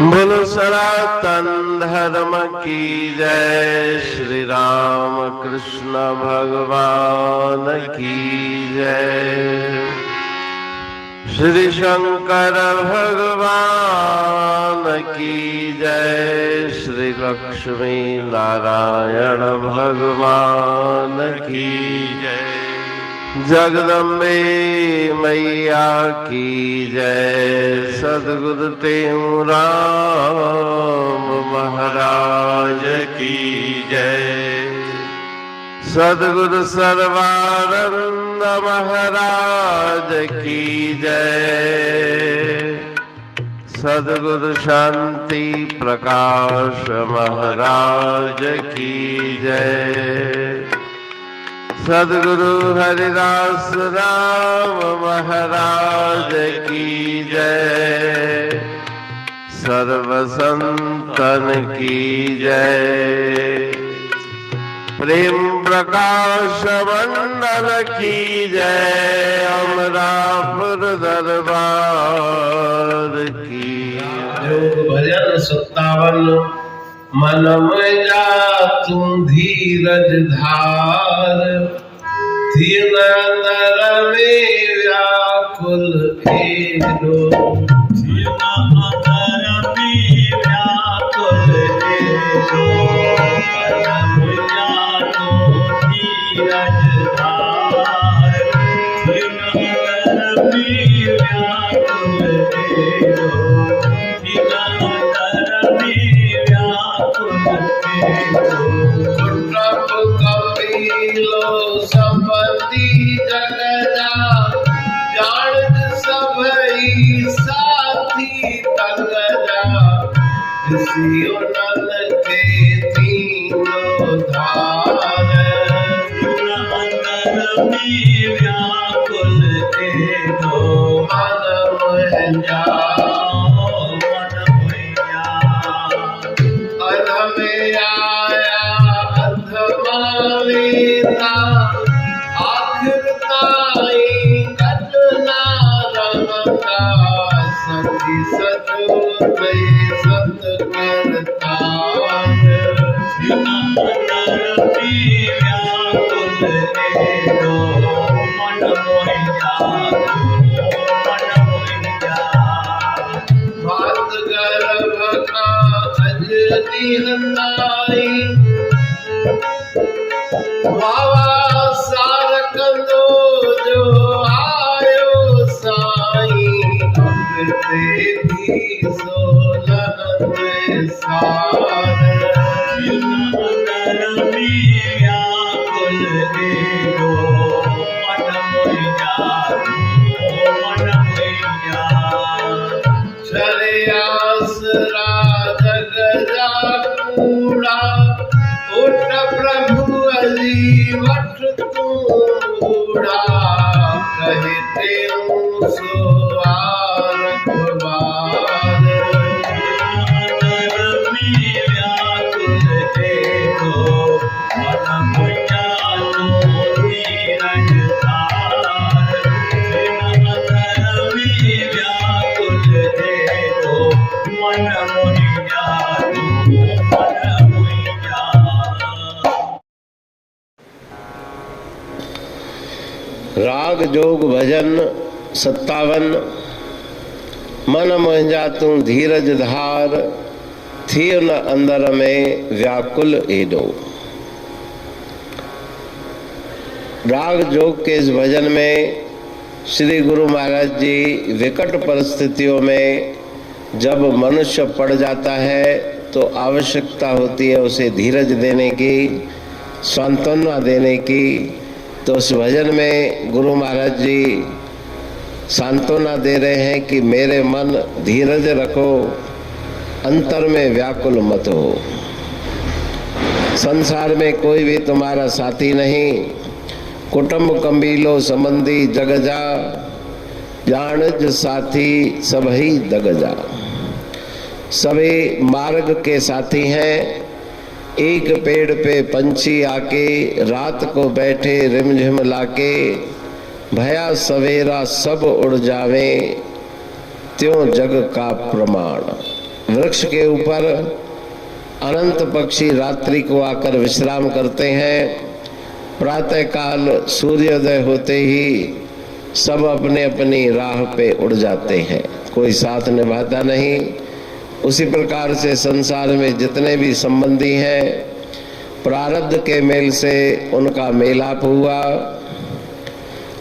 बोलो सनातन धर्म की जय। श्री राम कृष्ण भगवान की जय। श्री शंकर भगवान की जय। श्री लक्ष्मी नारायण भगवान की जय। जगदम्बे मैया की जय। सद्गुरु राम महाराज की जय। सद्गुरु सर्वानंद महाराज की जय। सद्गुरु शांति प्रकाश महाराज की जय। सद्गुरु हरिदास राम महाराज की जय। सर्व संतन की जय। प्रेम प्रकाश मंडल की जय। अमरापुर दरबार की योग भजन 57। मन में जा तुम धीरज धार, थी नर में व्याकुल एलो। के तीनों धार, व्याकुल एलो। मन में जाओ अध में आया अधमावेता। आखिर ताई घटना रमता, सती सजो सत करता। भात गर्भ का अजनी हंदाई, बाबा सार कंदो जो आयो साई। ते भी सोलन सार, व्याकुल एलो। चले आसरा जग जा कूड़ा, उठ प्रभु अली वठ तूड़ा। कहते सो आरखबार, व्याकुल एलो। राग जोग भजन 57। मन मुंहिंजा तूं धीरज धार, थिय न अंदर में व्याकुल एॾो। राग जोग के इस भजन में श्री गुरु महाराज जी विकट परिस्थितियों में जब मनुष्य पड़ जाता है तो आवश्यकता होती है उसे धीरज देने की, सांत्वना देने की। तो उस भजन में गुरु महाराज जी सांत्वना दे रहे हैं कि मेरे मन धीरज रखो, अंतर में व्याकुल मत हो। संसार में कोई भी तुम्हारा साथी नहीं। कुटुंब कबीलो संबंधी जग जा, जानज साथी सबही दग जा। सभी मार्ग के साथी हैं। एक पेड़ पे पंछी आके रात को बैठे रिमझिम लाके, भया सवेरा सब उड़ जावे त्यों जग का प्रमाण। वृक्ष के ऊपर अनंत पक्षी रात्रि को आकर विश्राम करते हैं। प्रातः काल सूर्योदय होते ही सब अपने अपनी राह पे उड़ जाते हैं, कोई साथ निभाता नहीं। उसी प्रकार से संसार में जितने भी संबंधी हैं, प्रारब्ध के मेल से उनका मेलाप हुआ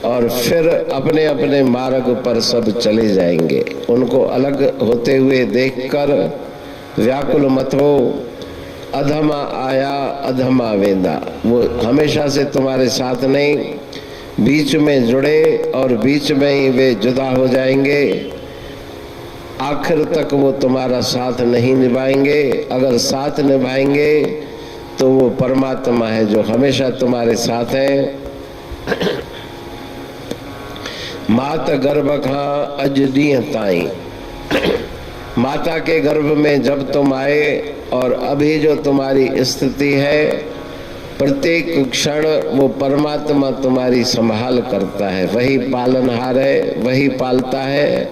और फिर अपने अपने मार्ग पर सब चले जाएंगे। उनको अलग होते हुए देखकर व्याकुल मत हो। अधमा आया अधमा वेंदा, वो हमेशा से तुम्हारे साथ नहीं, बीच में जुड़े और बीच में ही वे जुदा हो जाएंगे। आखिर तक वो तुम्हारा साथ नहीं निभाएंगे। अगर साथ निभाएंगे तो वो परमात्मा है जो हमेशा तुम्हारे साथ है। मात गर्भ का अज ॾींहं ताईं, माता के गर्भ में जब तुम आए और अभी जो तुम्हारी स्थिति है, प्रत्येक क्षण वो परमात्मा तुम्हारी संभाल करता है। वही पालनहार है, वही पालता है,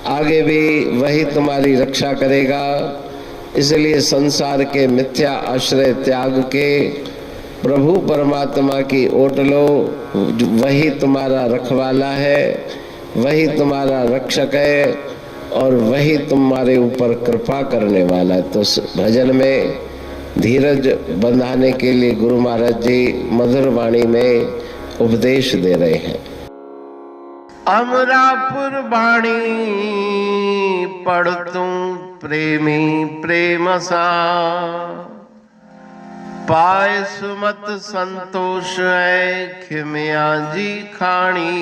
आगे भी वही तुम्हारी रक्षा करेगा। इसलिए संसार के मिथ्या आश्रय त्याग के प्रभु परमात्मा की ओट लो। वही तुम्हारा रखवाला है, वही तुम्हारा रक्षक है और वही तुम्हारे ऊपर कृपा करने वाला है। तो भजन में धीरज बंधाने के लिए गुरु महाराज जी मधुर वाणी में उपदेश दे रहे हैं। अमरापुर वाणी पढ़तू प्रेमी प्रेम सा, पाए सुमत संतोष है खिमिया जी खाणी।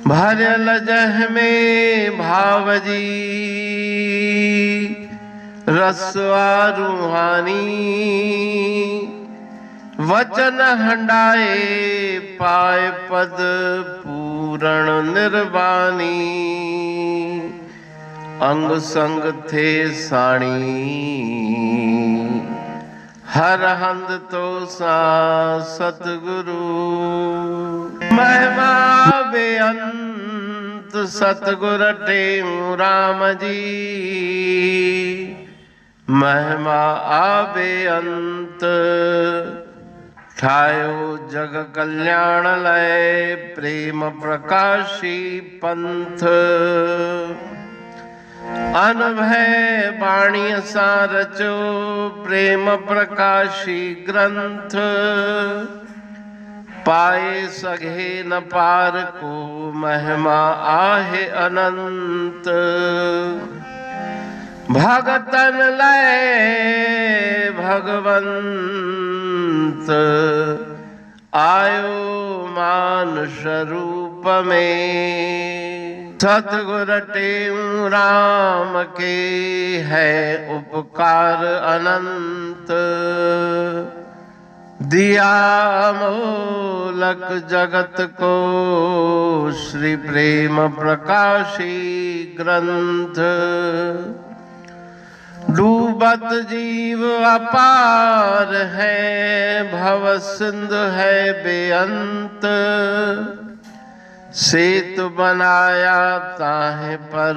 भरल जह में भावजी रसवा रूहानी, वचन हंडाए पाए पद पूरण निर्वाणी। अंग संग थे साणी हर हंद तो सा सतगुरु। महिमा बेअंत सतगुर टेऊ राम जी, महिमा आबे अंत ठायो जग कल्याण लय प्रेम प्रकाशी पंथ। अनभय बाणी सा रचो प्रेम प्रकाशी ग्रंथ। पाए सघे न पार को महिमा आहे अनंत। भगतन लय भगवंत आयो मानुष रूप में। सतगुर टेऊ राम के है उपकार अनंत। दिया मोलक जगत को श्री प्रेम प्रकाशी ग्रंथ। डूबत जीव अपार है भव सिंधु है बेअंत। सेतु बनाया ताहे पर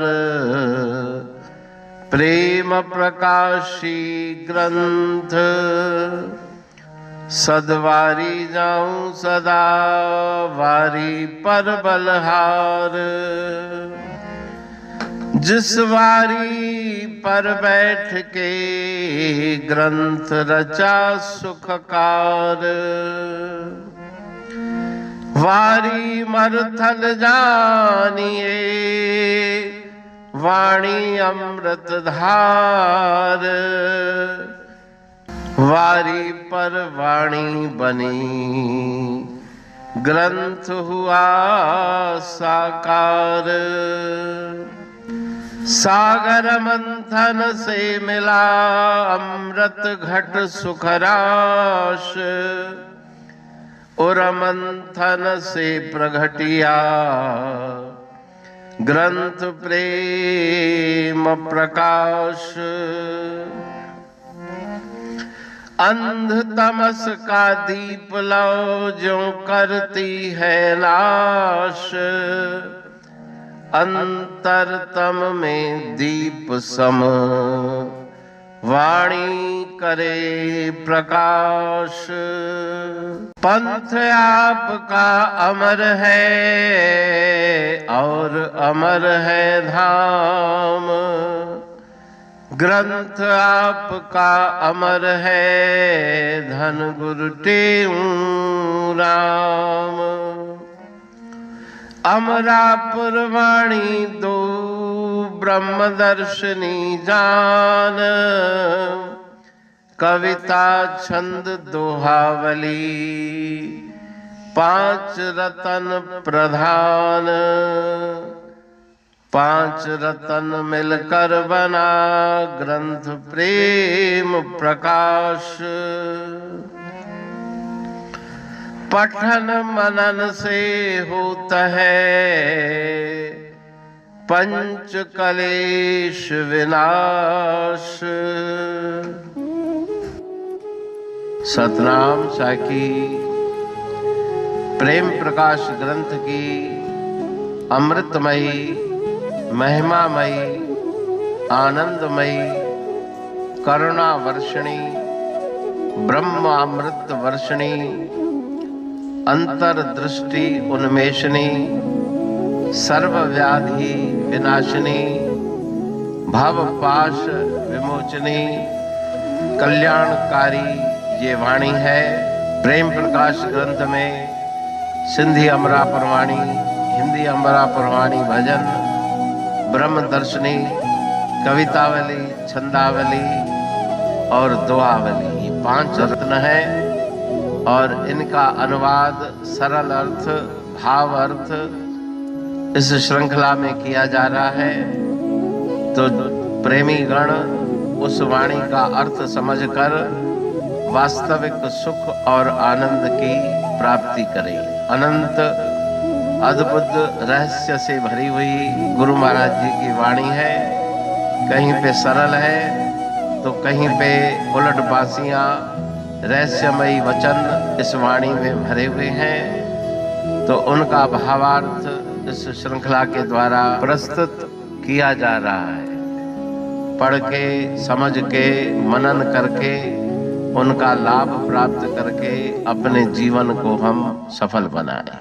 प्रेम प्रकाशी ग्रंथ। सदवारी जाऊं सदा वारी पर बलहार। जिस वारी पर बैठ के ग्रंथ रचा सुखकार। वारी मरथल जानिए वाणी अमृत धार। वारी पर वाणी बनी ग्रंथ हुआ साकार। सागर मंथन से मिला अमृत घट सुखराश। और मंथन से प्रगटिया ग्रंथ प्रेम प्रकाश। अंध तमस का दीप लो जो करती है नाश। अंतरतम में दीप सम, वाणी करे प्रकाश। पंथ आपका अमर है और अमर है धाम, ग्रंथ आपका अमर है धन गुरु टेऊ राम। अमरापुर वाणी दो ब्रह्मदर्शनी जान, कविता छंद दोहावली पांच रतन प्रधान। पांच रतन मिलकर बना ग्रंथ प्रेम प्रकाश। पठन मनन से होता है पंच कलेश विनाश। सतनाम साखी प्रेम प्रकाश ग्रंथ की अमृतमयी, महिमामयी, आनंदमयी, करुणा वर्षिणी, ब्रह्म अमृत वर्षिणी, अंतर्दृष्टि उन्मेषणी, सर्वव्याधि विनाशिनी, भव पाश विमोचनी, कल्याणकारी ये वाणी है। प्रेम प्रकाश ग्रंथ में सिंधी अमरापुर वाणी, हिंदी अमरापुर वाणी भजन, ब्रह्म दर्शनी, कवितावली, छंदावली और दुआवली, ये पांच रत्न है और इनका अनुवाद सरल अर्थ, भाव अर्थ इस श्रृंखला में किया जा रहा है। तो प्रेमी गण उस वाणी का अर्थ समझकर वास्तविक सुख और आनंद की प्राप्ति करें। अनंत अद्भुत रहस्य से भरी हुई गुरु महाराज जी की वाणी है। कहीं पे सरल है तो कहीं पे उलट बासियां, रहस्यमयी वचन इस वाणी में भरे हुए हैं। तो उनका भावार्थ इस श्रृंखला के द्वारा प्रस्तुत किया जा रहा है। पढ़ के, समझ के, मनन करके, उनका लाभ प्राप्त करके अपने जीवन को हम सफल बनाएं।